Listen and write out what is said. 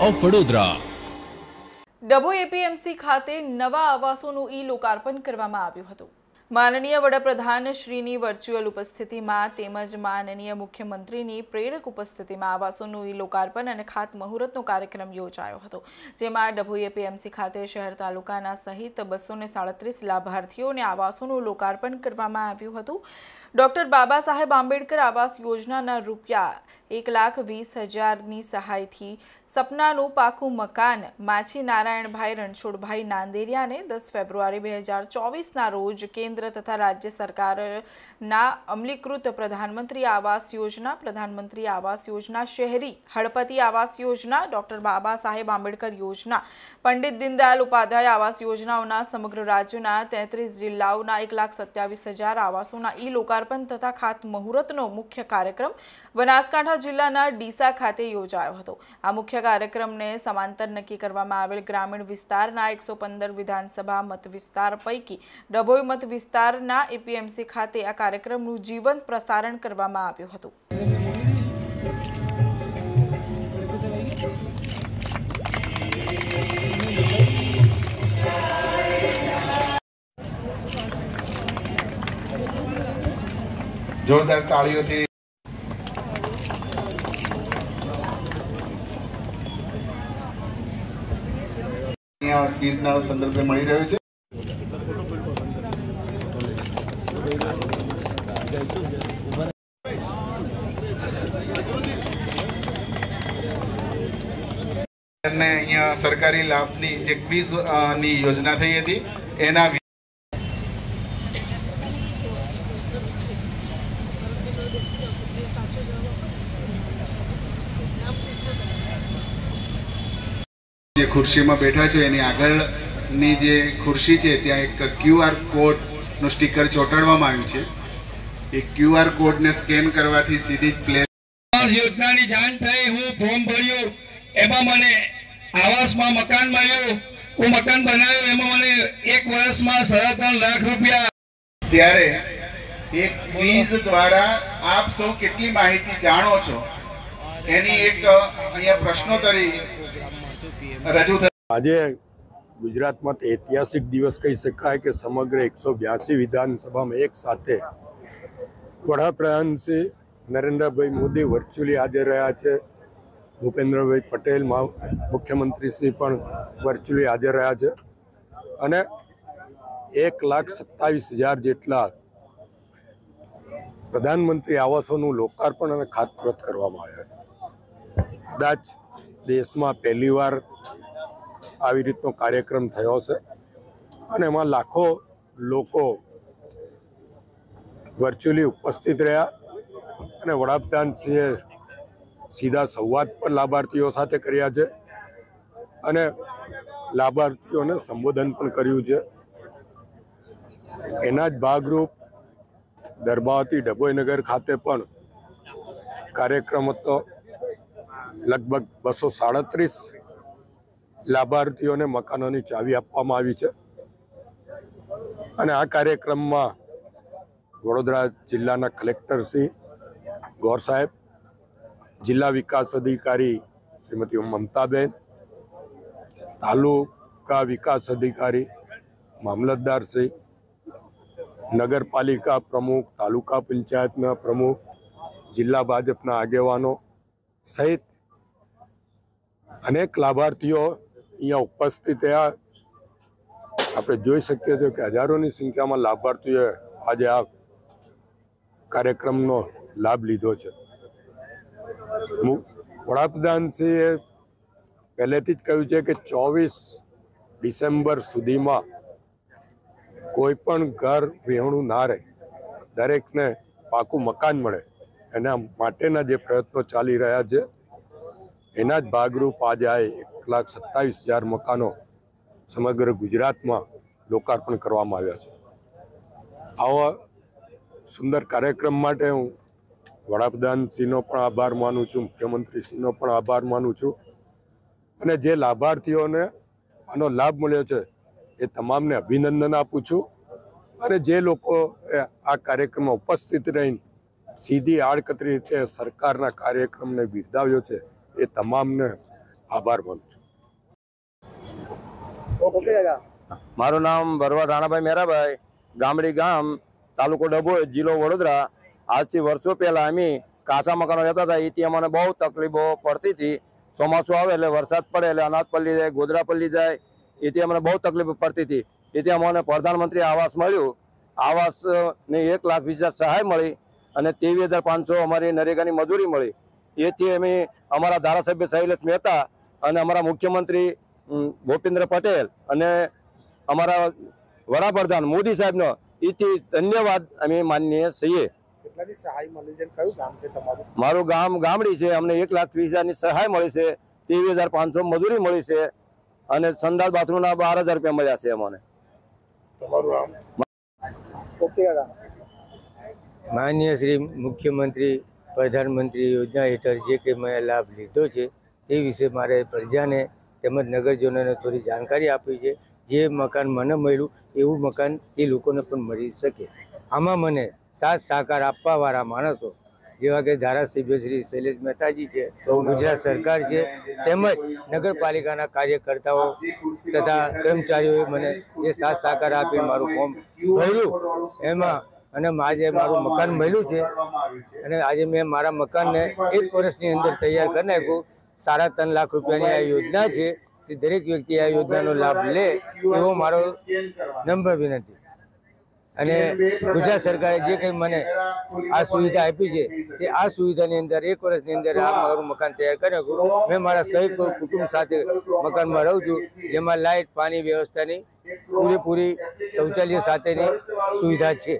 Of Vadodara. Dabhoi APMC ખાતે નવા આવાસોનું લોકાર્પણ કરવામાં આવ્યું હતું। માનનીય વડાપ્રધાન શ્રીની વર્ચ્યુઅલ ઉપસ્થિતિમાં તેમજ માનનીય મુખ્યમંત્રીની પ્રેરક ઉપસ્થિતિમાં આવાસોનું લોકાર્પણ અને ખાતમુહૂર્તનો કાર્યક્રમ યોજાયો હતો, જેમાં ડભોઈ એપીએમસી ખાતે શહેર તાલુકાના સહિત 237 લાભાર્થીઓને આવાસોનું લોકાર્પણ કરવામાં આવ્યું હતું। ડોક્ટર બાબા સાહેબ આંબેડકર આવાસ યોજનાના રૂપિયા 1,20,000ની સહાયથી સપનાનું પાકું મકાન માછી નારાયણભાઈ રણછોડભાઈ નાંદેરિયાને 10 ફેબ્રુઆરી 2024ના રોજ કેન્દ્ર તથા રાજ્ય સરકારના અમલીકૃત પ્રધાનમંત્રી આવાસ યોજના શહેરી હળપતિ આવાસ યોજના, ડોક્ટર બાબા સાહેબ આંબેડકર યોજના, પંડિત દીનદયાલ ઉપાધ્યાય આવાસ યોજનાઓના સમગ્ર રાજ્યના 33 જિલ્લાઓના 1,27,000 આવાસોના લોકાર્પણ તથા ખાતમુહૂર્તનો મુખ્ય કાર્યક્રમ બનાસકાંઠા જિલ્લાના ડીસા ખાતે યોજાયો હતો। આ મુખ્ય કાર્યક્રમને સમાંતર નક્કી કરવામાં આવેલ ગ્રામીણ વિસ્તારના 115 વિધાનસભા મત વિસ્તાર પૈકી ડભોઈ મત વિસ્તારના એપીએમસી ખાતે આ કાર્યક્રમનું જીવંત પ્રસારણ કરવામાં આવ્યું હતું। જોરદાર તાળીઓથી કેસના સંદર્ભે મળી રહ્યો છે। અહીંયા સરકારી લાભની જે ક્વિઝ ની યોજના થઈ હતી એના જે ખુરશીમાં બેઠા છે એની આગળની જે ખુરશી છે ત્યાં એક QR કોડનું સ્ટીકર ચોંટાડવામાં આવ્યું છે। એ QR કોડને સ્કેન કરવાથી સીધી જ પ્લે યોજનાની જાણ થઈ, હું ફોર્મ ભર્યું, એમાં મને આવાસમાં મકાન મળ્યું, હું મકાન બનાવ્યું, એમાં મને 1 વર્ષમાં 3.5 લાખ રૂપિયા। ત્યારે એક ક્વિઝ દ્વારા આપ સૌ કેટલી માહિતી જાણો છો એની એક અહીંયા પ્રશ્નોત્તરી રજૂ થઈ। આજે ગુજરાતમાં ઐતિહાસિક દિવસ કહી શકાય કે સમગ્ર 182 વિધાનસભામાં એક સાથે વડાપ્રધાન શ્રી નરેન્દ્રભાઈ મોદી વર્ચ્યુઅલી હાજર રહ્યા છે। ભૂપેન્દ્રભાઈ પટેલ મુખ્યમંત્રી શ્રી પણ વર્ચ્યુઅલી હાજર રહ્યા છે અને 1,27,000 જેટલા પ્રધાનમંત્રી આવાસોનું લોકાર્પણ અને ખાતમુહૂર્ત કરવામાં આવ્યા છે। કદાચ દેશમાં પહેલીવાર આવી રીતનો કાર્યક્રમ થયો છે અને એમાં લાખો લોકો વર્ચ્યુઅલી ઉપસ્થિત રહ્યા અને વડાપ્રધાનશ્રીએ સીધા સંવાદ પણ લાભાર્થીઓ સાથે કર્યા છે અને લાભાર્થીઓને સંબોધન પણ કર્યું છે। એના જ ભાગરૂપ દરબાવતી ડભોઈ નગર ખાતે પણ કાર્યક્રમ હતો। લગભગ 237 લાભાર્થીઓને મકાનોની ચાવી આપવામાં આવી છે અને આ કાર્યક્રમમાં વડોદરા જિલ્લાના કલેક્ટર શ્રી ગોર સાહેબ, જિલ્લા વિકાસ અધિકારી શ્રીમતી મમતાબેન, તાલુકા વિકાસ અધિકારી, મામલતદાર શ્રી, નગરપાલિકા પ્રમુખ, તાલુકા પંચાયતના પ્રમુખ, જિલ્લા ભાજપના આગેવાનો સહિત અનેક લાભાર્થીઓ અહીંયા ઉપસ્થિત થયા। આપણે જોઈ શકીએ છીએ કે હજારોની સંખ્યામાં લાભાર્થીઓએ આજે આ કાર્યક્રમનો લાભ લીધો છે। વડાપ્રધાનશ્રીએ પહેલેથી જ કહ્યું છે કે 24 ડિસેમ્બર સુધીમાં કોઈ પણ ઘર વિહોણું ના રહે, દરેકને પાકું મકાન મળે, એના માટેના જે પ્રયત્નો ચાલી રહ્યા છે એના જ ભાગરૂપ આજે આ 1,27,000 મકાનો સમગ્ર ગુજરાતમાં લોકાર્પણ કરવામાં આવ્યા છે। આવા સુંદર કાર્યક્રમ માટે હું વડાપ્રધાનશ્રીનો પણ આભાર માનું છું, મુખ્યમંત્રીશ્રીનો પણ આભાર માનું છું અને જે લાભાર્થીઓને આનો લાભ મળ્યો છે એ તમામને અભિનંદન આપું છું અને જે લોકો આ કાર્યક્રમમાં ઉપસ્થિત રહીને સીધી આડકતરી રીતે સરકારના કાર્યક્રમને બિરદાવ્યો છે એ તમામને આભાર માનું છું. મારું નામ ભરવાડ રાણાભાઈ મેરાભાઈ, ગામડી ગામ, તાલુકો ડભોઈ, જિલ્લો વડોદરા. આજથી વર્ષો પહેલા અમે કાચા મકાનો રહેતા હતા. એથી અમને બહુ તકલીફો પડતી હતી. ચોમાસું આવે એટલે વરસાદ પડે એટલે અનાજ પલળી જાય, ગોદરા પલળી જાય. એથી અમને બહુ તકલીફ પડતી હતી. એથી અમને પ્રધાનમંત્રી આવાસ મળ્યું. આવાસની 1,20,000 સહાય મળી અને 23,500 અમારી નરેગાની મજૂરી મળી. એથી અમે અમારા ધારાસભ્ય શૈલેષ મહેતા અને અમારા મુખ્યમંત્રી ભૂપેન્દ્ર પટેલ અને અમારા વડાપ્રધાન મોદી સાહેબનો એથી ધન્યવાદ અમે માનીએ છીએ. મારું ગામ ગામડી છે. અમને 1,20,000 સહાય મળી છે, 23,500 મજૂરી મળી છે અને સંડાસ બાથરૂમના 12,000 રૂપિયા મળ્યા છે અમને. માનનીય શ્રી મુખ્યમંત્રી પ્રધાનમંત્રી યોજના હેઠળ જે કંઈ મેં લાભ લીધો છે તે વિશે મારે પ્રજાને તેમજ નગરજનોને થોડી જાણકારી આપી છે. જે મકાન મને મળ્યું એવું મકાન એ લોકોને પણ મળી શકે. આમાં મને સાથ સહકાર આપવાવાળા માણસો જેવા કે ધારાસભ્ય શ્રી શૈલેષ મહેતાજી છે, ગુજરાત સરકાર છે, તેમજ નગરપાલિકાના કાર્યકર્તાઓ તથા કર્મચારીઓએ મને જે સાથ સહકાર આપી મારું ફોર્મ ભર્યું એમાં અને આજે મારું મકાન મળ્યું છે અને આજે મેં મારા મકાનને 1 વર્ષની અંદર તૈયાર કરી નાખ્યું. 3.5 લાખ રૂપિયાની આ યોજના છે. તે દરેક વ્યક્તિ આ યોજનાનો લાભ લે એવો મારો નમ્ર વિનંતી. અને ગુજરાત સરકારે જે કંઈ મને આ સુવિધા આપી છે તે આ સુવિધાની અંદર 1 વર્ષની અંદર આ મારું મકાન તૈયાર કરી નાખ્યું. મેં મારા સહિત કુટુંબ સાથે મકાનમાં રહું છું, જેમાં લાઇટ પાણી વ્યવસ્થાની પૂરેપૂરી શૌચાલય સાથેની સુવિધા છે.